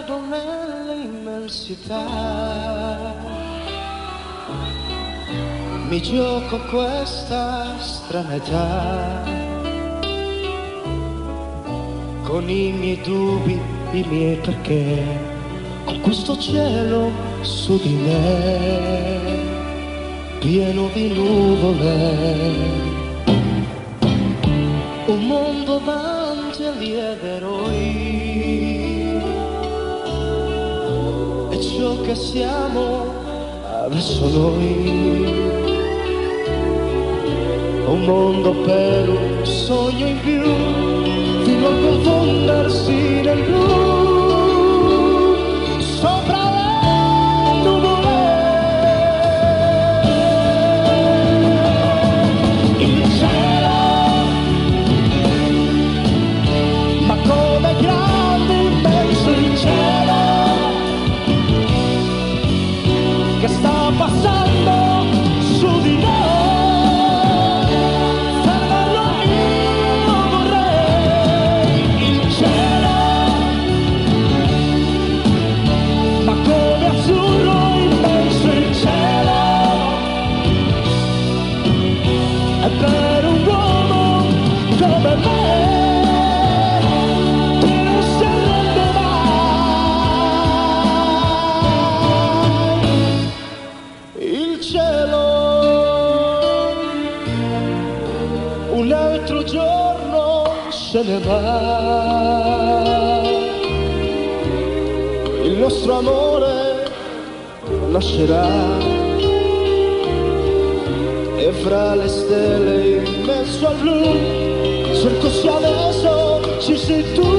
perdo nell'immensità, mi gioco questa strana età, con i miei dubbi, i miei perché, con questo cielo su di me, pieno di nuvole. Un mondo d'angeli ed eroi, è ciò che siamo adesso noi. Un mondo per un sogno in più, fino a confondersi nel blu, sopra le nuvole. Il cielo, ma come grande immenso il cielo, che sta passando su di noi. Per un uomo come me, che non si arrende mai. Il cielo, un altro giorno se ne va, il nostro amore nascerà. E fra le stelle in mezzo al blu, cerco se adesso ci sei tu.